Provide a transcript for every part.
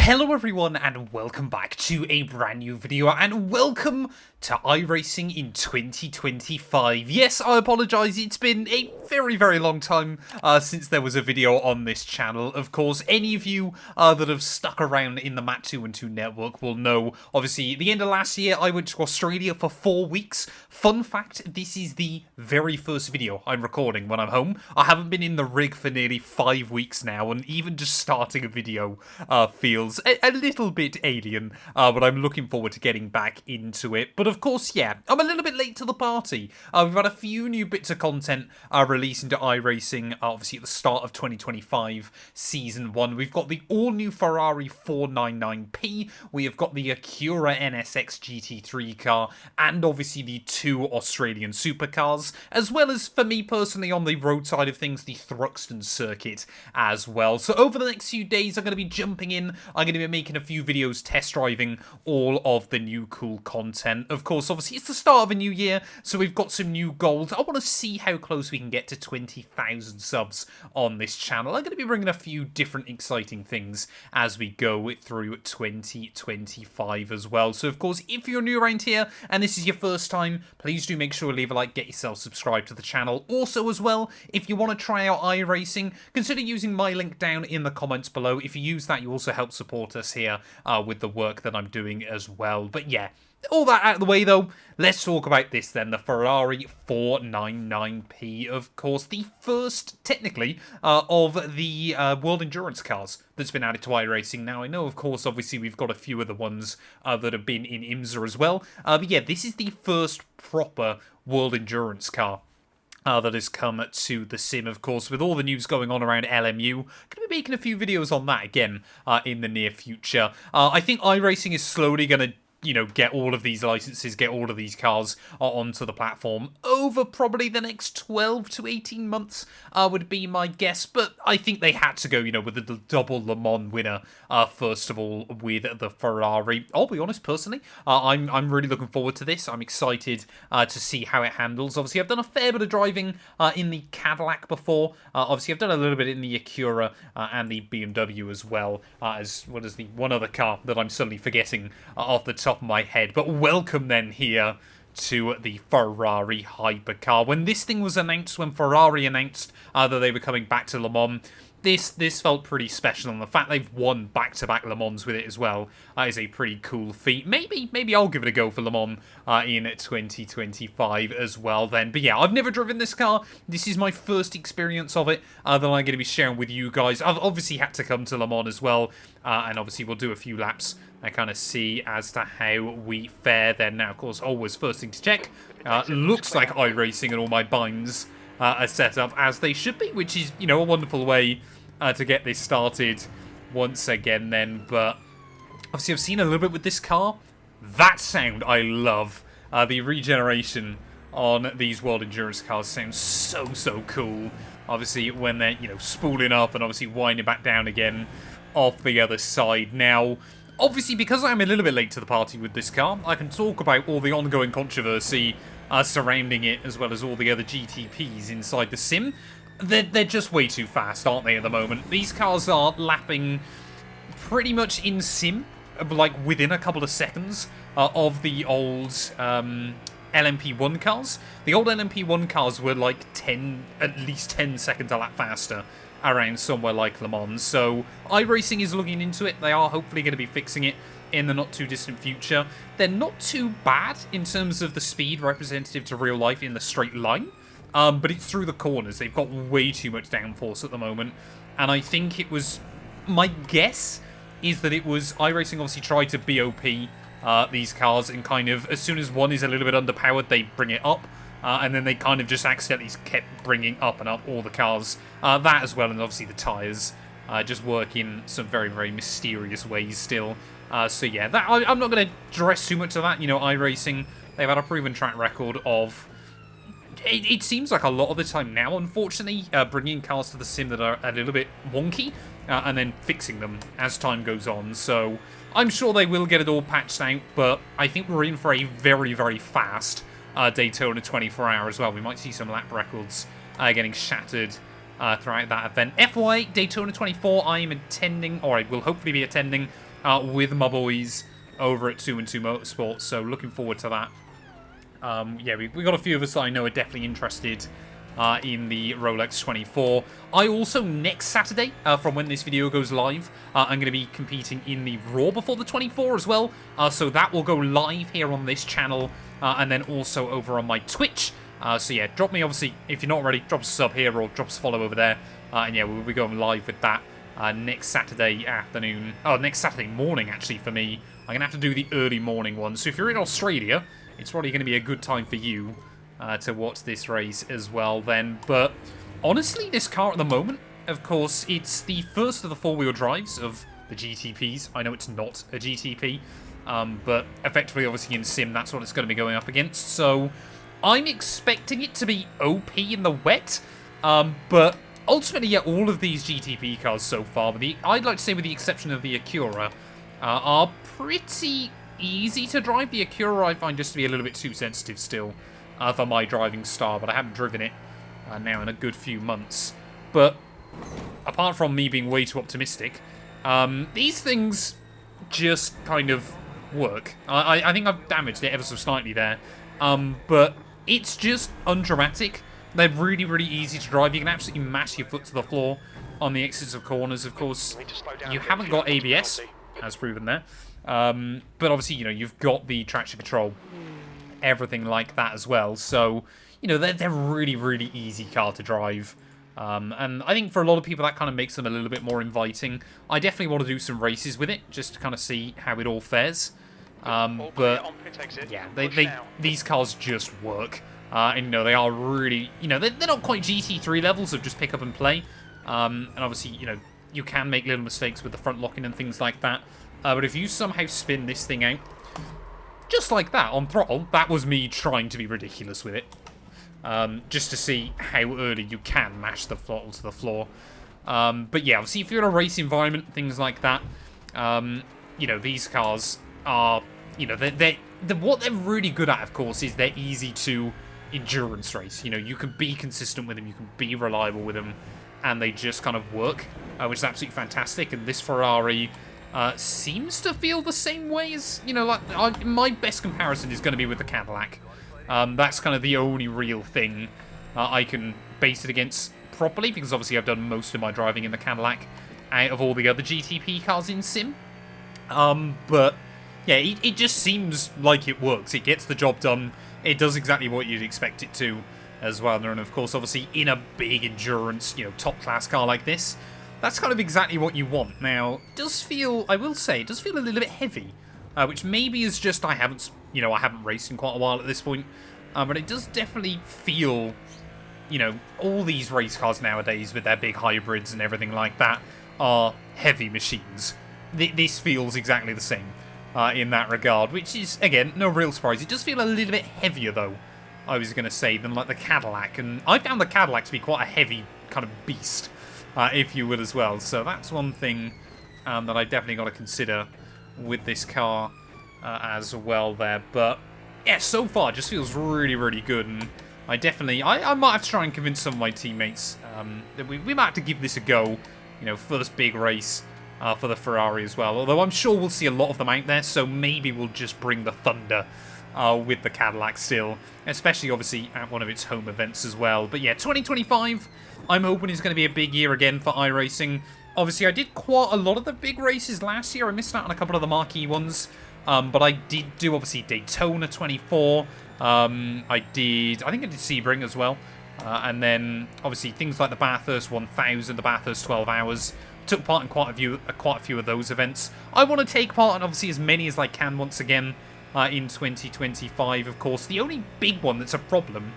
Hello everyone and welcome back to a brand new video and welcome to iRacing in 2025. Yes, I apologise, it's been a very long time since there was a video on this channel. Of course, any of you that have stuck around in the Mat212 network will know, obviously, the end of last year I went to Australia for 4 weeks. Fun fact, this is the very first video I'm recording when I'm home. I haven't been in the rig for nearly 5 weeks now, and even just starting a video feels a little bit alien, but I'm looking forward to getting back into it. But of course, yeah, I'm a little bit late to the party. We've had a few new bits of content released into iRacing, obviously at the start of 2025 Season 1. We've got the all-new Ferrari 499P, we have got the Acura NSX GT3 car, and obviously the 2 Australian supercars, as well as, for me personally, on the road side of things, the Thruxton circuit as well. So over the next few days, I'm going to be jumping in, I'm going to be making a few videos test driving all of the new cool content. Of course, obviously, it's the start of a new year, so we've got some new goals. I want to see how close we can get to 20,000 subs on this channel. I'm going to be bringing a few different exciting things as we go through 2025 as well. So, of course, if you're new around here and this is your first time, please do make sure to leave a like, get yourself subscribed to the channel. Also, as well, if you want to try out iRacing, consider using my link down in the comments below. If you use that, you also help support us here with the work that I'm doing as well. But yeah, all that out of the way though, let's talk about this then, the Ferrari 499P, of course, the first, technically, of the World Endurance cars that's been added to iRacing. Now, I know, of course, obviously we've got a few of the ones that have been in IMSA as well, but yeah, this is the first proper World Endurance car that has come to the sim, of course, with all the news going on around LMU. Going to be making a few videos on that again in the near future. I think iRacing is slowly going to, you know, get all of these licenses, get all of these cars onto the platform over probably the next 12 to 18 months would be my guess. But I think they had to go, you know, with the double Le Mans winner first of all with the Ferrari. I'll be honest, personally, I'm really looking forward to this. I'm excited to see how it handles. Obviously, I've done a fair bit of driving in the Cadillac before. Obviously, I've done a little bit in the Acura and the BMW as well as the one other car that I'm suddenly forgetting off the top of my head. But welcome then here to the Ferrari hypercar. When this thing was announced, when Ferrari announced that they were coming back to Le Mans, this felt pretty special, and the fact they've won back-to-back Le Mans with it as well is a pretty cool feat. Maybe I'll give it a go for Le Mans in 2025 as well then. But yeah, I've never driven this car. This is my first experience of it that I'm going to be sharing with you guys. I've obviously had to come to Le Mans as well, and obviously we'll do a few laps and kind of see as to how we fare then. Now, of course, always first thing to check. Looks like iRacing and all my binds are set up as they should be, which is, you know, a wonderful way to get this started once again then. But obviously I've seen a little bit with this car. That sound I love. The regeneration on these World Endurance cars sounds so cool. Obviously when they're, you know, spooling up and obviously winding back down again off the other side. Now, obviously, because I'm a little bit late to the party with this car, I can talk about all the ongoing controversy surrounding it, as well as all the other GTPs inside the sim. They're just way too fast, aren't they, at the moment? These cars are lapping pretty much in sim, like within a couple of seconds of the old LMP1 cars. The old LMP1 cars were like at least 10 seconds a lap faster around somewhere like Le Mans. So iRacing is looking into it. They are hopefully going to be fixing it in the not too distant future. They're not too bad in terms of the speed representative to real life in the straight line, but it's through the corners. They've got way too much downforce at the moment, and I think it was, my guess is that it was iRacing obviously tried to BOP these cars, and kind of as soon as one is a little bit underpowered, they bring it up. And then they kind of just accidentally kept bringing up and up all the cars. That as well, and obviously the tyres just work in some very mysterious ways still. So yeah, that I'm not going to address too much of that. You know, iRacing, they've had a proven track record of, it seems like a lot of the time now, unfortunately, bringing cars to the sim that are a little bit wonky, and then fixing them as time goes on. So I'm sure they will get it all patched out, but I think we're in for a very fast Daytona 24 hour as well. We might see some lap records getting shattered throughout that event. FYI, Daytona 24, I am attending, or I will hopefully be attending with my boys over at 2 and 2 Motorsports, so looking forward to that. Yeah, we got a few of us that I know are definitely interested in the Rolex 24. I also, next Saturday, from when this video goes live, I'm going to be competing in the Raw before the 24 as well. So that will go live here on this channel, and then also over on my Twitch. So yeah, drop me, obviously, if you're not already, drop us a sub here or drop us a follow over there. And yeah, we'll be going live with that next Saturday afternoon. Oh, next Saturday morning, actually, for me. I'm going to have to do the early morning one. So if you're in Australia, it's probably going to be a good time for you to watch this race as well then. But honestly, this car at the moment, of course, it's the first of the four-wheel drives of the GTPs. I know it's not a GTP, but effectively, obviously, in Sim, that's what it's going to be going up against. So I'm expecting it to be OP in the wet, but ultimately, yeah, all of these GTP cars so far, I'd like to say with the exception of the Acura, are pretty easy to drive. The Acura I find just to be a little bit too sensitive still for my driving style, but I haven't driven it now in a good few months. But apart from me being way too optimistic, these things just kind of work. I think I've damaged it ever so slightly there, but it's just undramatic. They're really, really easy to drive. You can absolutely mash your foot to the floor on the exits of corners. Of course, you haven't got ABS, as proven there. But obviously, you know, you've got the traction control, everything like that as well. So, you know, they're really, really easy car to drive. And I think for a lot of people, that kind of makes them a little bit more inviting. I definitely want to do some races with it, just to kind of see how it all fares. But, yeah, these cars just work. And, you know, they are really, you know, they're not quite GT3 levels of just pick up and play. And obviously, you know, you can make little mistakes with the front locking and things like that. But if you somehow spin this thing out, just like that, on throttle, that was me trying to be ridiculous with it. Just to see how early you can mash the throttle to the floor. But yeah, obviously, if you're in a race environment, things like that, you know, these cars are, you know, what they're really good at, of course, is they're easy to endurance race. You know, you can be consistent with them, you can be reliable with them, and they just kind of work, which is absolutely fantastic. And this Ferrari seems to feel the same way as, you know, like my best comparison is going to be with the Cadillac. That's kind of the only real thing I can base it against properly, because obviously I've done most of my driving in the Cadillac out of all the other GTP cars in Sim. But yeah, it just seems like it works. It gets the job done. It does exactly what you'd expect it to as well. And of course, obviously, in a big endurance, you know, top-class car like this, that's kind of exactly what you want. Now, it does feel, I will say, it does feel a little bit heavy, which maybe is just I haven't raced in quite a while at this point. But it does definitely feel, you know, all these race cars nowadays with their big hybrids and everything like that are heavy machines. This feels exactly the same. In that regard, which is, again, no real surprise. It does feel a little bit heavier, though, I was going to say, than like the Cadillac. And I found the Cadillac to be quite a heavy kind of beast, if you would, as well. So that's one thing that I definitely got to consider with this car as well there. But, yeah, so far, it just feels really, really good. And I definitely, I might have to try and convince some of my teammates that we might have to give this a go, you know, first big race. For the Ferrari as well, although I'm sure we'll see a lot of them out there, so maybe we'll just bring the thunder with the Cadillac still, especially obviously at one of its home events as well. But yeah, 2025, I'm hoping is going to be a big year again for iRacing. Obviously, I did quite a lot of the big races last year. I missed out on a couple of the marquee ones, but I did do obviously Daytona 24. I think I did Sebring as well, and then obviously things like the Bathurst 1000, the Bathurst 12 Hours. Took part in quite a few of those events. I want to take part in obviously as many as I can once again in 2025, of course. The only big one that's a problem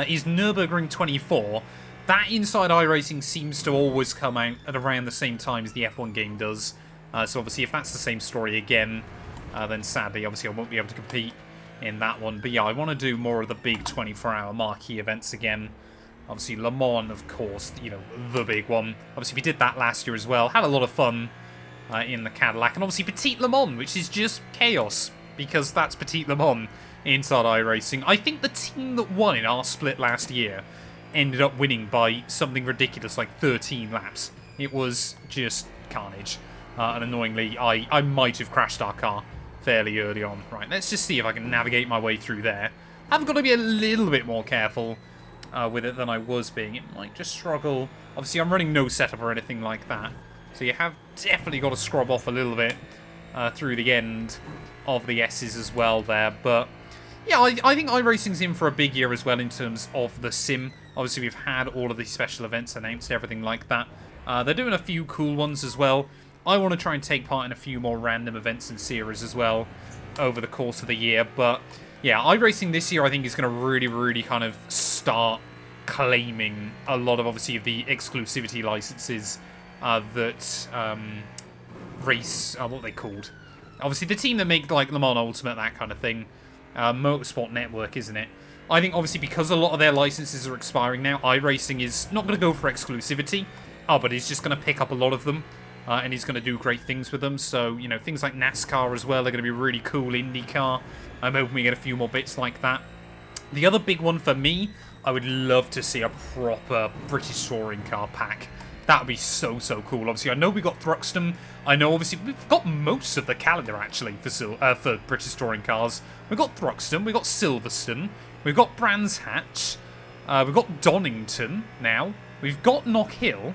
is Nürburgring 24. That inside iRacing seems to always come out at around the same time as the F1 game does. So obviously if that's the same story again, then sadly obviously I won't be able to compete in that one. But yeah, I want to do more of the big 24-hour marquee events again. Obviously, Le Mans, of course, you know, the big one. Obviously, we did that last year as well. Had a lot of fun in the Cadillac. And obviously, Petit Le Mans, which is just chaos, because that's Petit Le Mans inside iRacing. I think the team that won in our split last year ended up winning by something ridiculous, like 13 laps. It was just carnage. And annoyingly, I might have crashed our car fairly early on. Right, let's just see if I can navigate my way through there. I've got to be a little bit more careful with it than I was being. It might just struggle. Obviously, I'm running no setup or anything like that. So you have definitely got to scrub off a little bit through the end of the S's as well there. But yeah, I think iRacing's in for a big year as well in terms of the sim. Obviously, we've had all of these special events announced, everything like that. They're doing a few cool ones as well. I want to try and take part in a few more random events and series as well over the course of the year. But yeah, iRacing this year I think is going to really kind of start claiming a lot of, obviously, of the exclusivity licenses that race, what are they called? Obviously, the team that make, like, Le Mans Ultimate, that kind of thing. Motorsport Network, isn't it? I think, obviously, because a lot of their licenses are expiring now, iRacing is not going to go for exclusivity, but he's just going to pick up a lot of them, and he's going to do great things with them. So, you know, things like NASCAR as well are going to be really cool. IndyCar, I'm hoping we get a few more bits like that. The other big one for me, I would love to see a proper British touring car pack. That would be so cool. Obviously, I know we got Thruxton. I know, obviously, we've got most of the calendar, actually, for British touring cars. We've got Thruxton, we've got Silverstone, we've got Brands Hatch, we've got Donington now, we've got Knock Hill.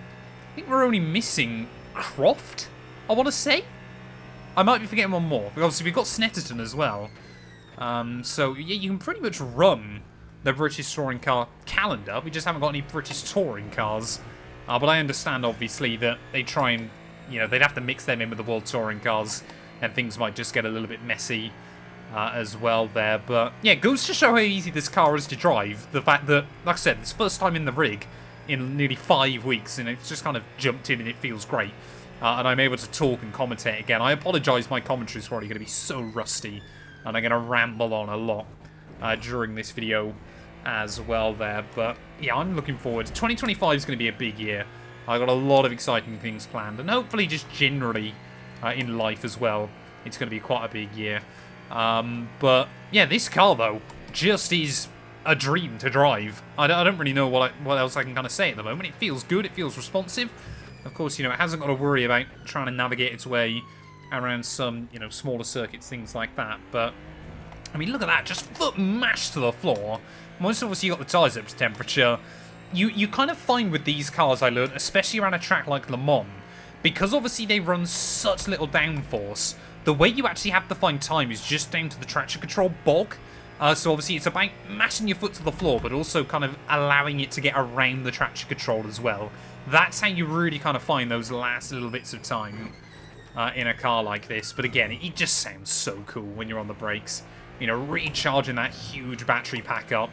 I think we're only missing Croft, I want to say. I might be forgetting one more. Obviously, we've got Snetterton as well. So, yeah, you can pretty much run the British touring car calendar. We just haven't got any British touring cars. But I understand, obviously, that they try and, you know, they'd have to mix them in with the World Touring cars, and things might just get a little bit messy as well there. But, yeah, it goes to show how easy this car is to drive. The fact that, like I said, it's first time in the rig in nearly 5 weeks, and it's just kind of jumped in and it feels great. And I'm able to talk and commentate again. I apologise, my commentary's probably going to be so rusty, and I'm going to ramble on a lot during this video as well there. But yeah, I'm looking forward. 2025 is going to be a big year. I got a lot of exciting things planned, and hopefully just generally in life as well, it's going to be quite a big year. But yeah, this car though just is a dream to drive. I don't really know what else I can kind of say at the moment. It feels good, it feels responsive. Of course, you know, it hasn't got to worry about trying to navigate its way around some, you know, smaller circuits, things like that. But I mean, look at that, just foot mashed to the floor. Once obviously you got the tyres up to temperature, you kind of find with these cars, I learned, especially around a track like Le Mans, because obviously they run such little downforce, the way you actually have to find time is just down to the traction control bog. So obviously it's about mashing your foot to the floor, but also kind of allowing it to get around the traction control as well. That's how you really kind of find those last little bits of time in a car like this. But again, it just sounds so cool when you're on the brakes. You know, recharging that huge battery pack up.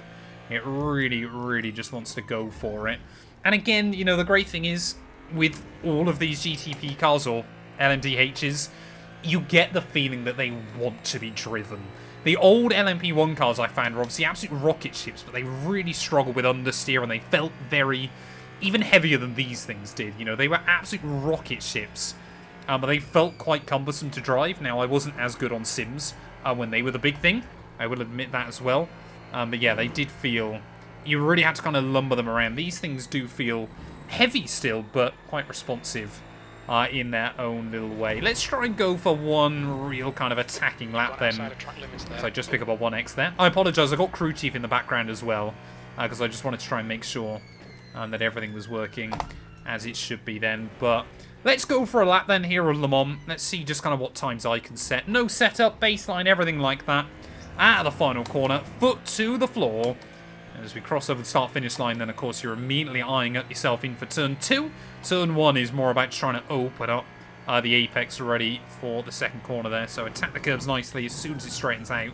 It really just wants to go for it. And again, you know, the great thing is, with all of these GTP cars, or LMDHs, you get the feeling that they want to be driven. The old LMP1 cars I found were obviously absolute rocket ships, but they really struggled with understeer, and they felt very, even heavier than these things did. You know, they were absolute rocket ships, but they felt quite cumbersome to drive. Now, I wasn't as good on sims when they were the big thing. I will admit that as well. But yeah, they did feel... You really had to kind of lumber them around. These things do feel heavy still, but quite responsive in their own little way. Let's try and go for one real kind of attacking lap then. So I just pick up a 1x there. I apologise, I got crew chief in the background as well, because I just wanted to try and make sure that everything was working as it should be then. But let's go for a lap then here at Le Mans. Let's see just kind of what times I can set. No setup, baseline, everything like that. Out of the final corner, foot to the floor. And as we cross over the start-finish line, then of course you're immediately eyeing up yourself in for turn 2. Turn 1 is more about trying to open up the apex ready for the second corner there. So attack the curbs nicely as soon as it straightens out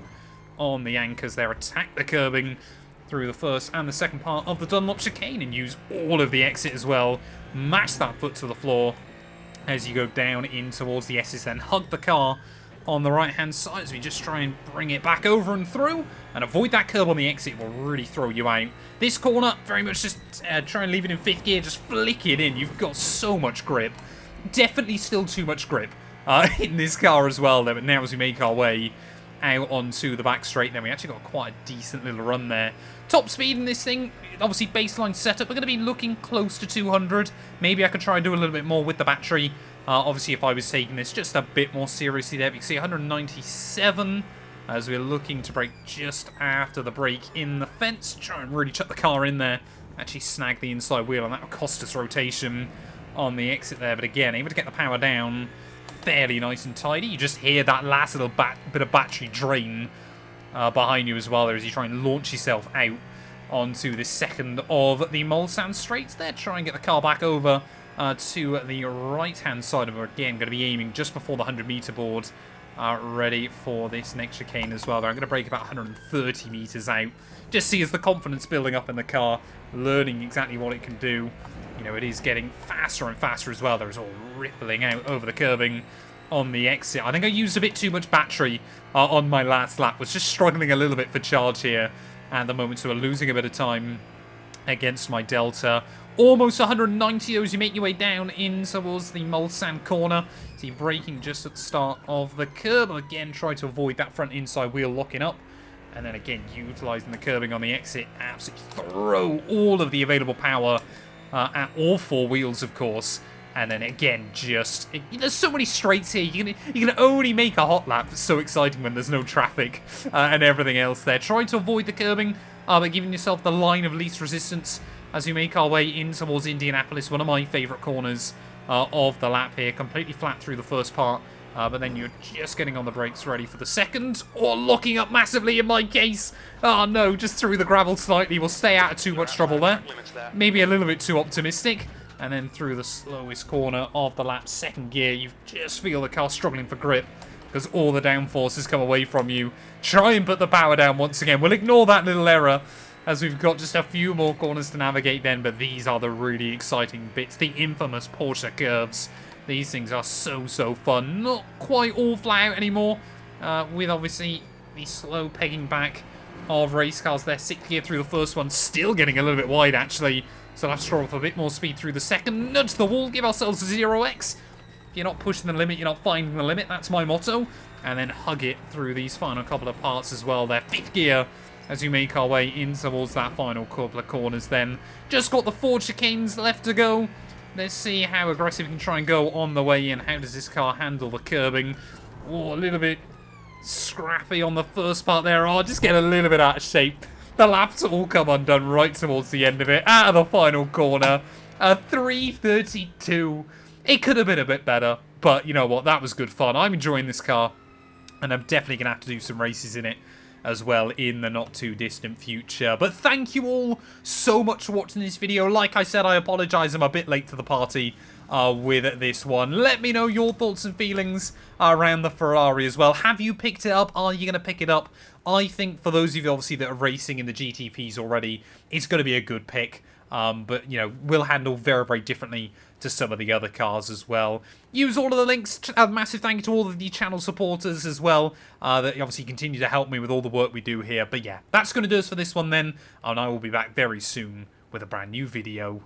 on the anchors there. Attack the curbing through the first and the second part of the Dunlop chicane and use all of the exit as well. Mash that foot to the floor as you go down in towards the S's, then hug the car on the right hand side as we just try and bring it back over and through and avoid that curb on the exit. It will really throw you out. This corner, very much just try and leave it in 5th gear, just flick it in. You've got so much grip. Definitely still too much grip in this car as well though. But now as we make our way out onto the back straight, then we actually got quite a decent little run there. Top speed in this thing, obviously baseline setup, we're going to be looking close to 200. Maybe I could try and do a little bit more with the battery. Obviously, if I was taking this just a bit more seriously there, you can see 197 as we're looking to brake just after the break in the fence. Try and really chuck the car in there. Actually snag the inside wheel, and that will cost us rotation on the exit there. But again, able to get the power down fairly nice and tidy. You just hear that last little bit of battery drain behind you as well there as you try and launch yourself out onto the second of the Mulsanne straights there. Try and get the car back over to the right-hand side of it. Again, going to be aiming just before the 100-meter board. Ready for this next chicane as well. I'm going to brake about 130 meters out. Just see as the confidence building up in the car, learning exactly what it can do. You know, it is getting faster and faster as well. There's all rippling out over the curbing on the exit. I think I used a bit too much battery on my last lap. Was just struggling a little bit for charge here at the moment, so we're losing a bit of time against my Delta. Almost 190 as you make your way down in towards the Mulsanne corner. So you're braking just at the start of the curb. Again, try to avoid that front inside wheel locking up. And then again, utilising the curbing on the exit. Absolutely throw all of the available power at all four wheels, of course. And then again, just... there's so many straights here. You can only make a hot lap. It's so exciting when there's no traffic and everything else there. Trying to avoid the curbing, but giving yourself the line of least resistance as we make our way in towards Indianapolis, one of my favourite corners of the lap here. Completely flat through the first part, but then you're just getting on the brakes ready for the second, or locking up massively in my case. Oh no, just through the gravel slightly. We'll stay out of too much trouble there. Maybe a little bit too optimistic. And then through the slowest corner of the lap, second gear, you just feel the car struggling for grip because all the downforce has come away from you. Try and put the power down once again. We'll ignore that little error as we've got just a few more corners to navigate then, but these are the really exciting bits, the infamous Porsche curves. These things are so fun. Not quite all flat out anymore, with obviously the slow pegging back of race cars there. Sixth gear through the first one, still getting a little bit wide actually, so I'll have to struggle for a bit more speed through the second. Nudge the wall, give ourselves a 0x. If you're not pushing the limit, you're not finding the limit, that's my motto. And then hug it through these final couple of parts as well there. Fifth gear, as we make our way in towards that final couple of corners then. Just got the 4 chicanes left to go. Let's see how aggressive we can try and go on the way in. How does this car handle the curbing? Oh, a little bit scrappy on the first part there. Oh, just get a little bit out of shape. The lap's all come undone right towards the end of it. Out of the final corner. A 332. It could have been a bit better, but you know what? That was good fun. I'm enjoying this car, and I'm definitely going to have to do some races in it as well in the not too distant future. But thank you all so much for watching this video. Like I said, I apologise, I'm a bit late to the party with this one. Let me know your thoughts and feelings around the Ferrari as well. Have you picked it up? Are you going to pick it up? I think for those of you obviously that are racing in the GTPs already, it's going to be a good pick. But, you know, will handle very differently to some of the other cars as well. Use all of the links. A massive thank you to all of the channel supporters as well, that obviously continue to help me with all the work we do here. But yeah, that's going to do us for this one then, and I will be back very soon with a brand new video.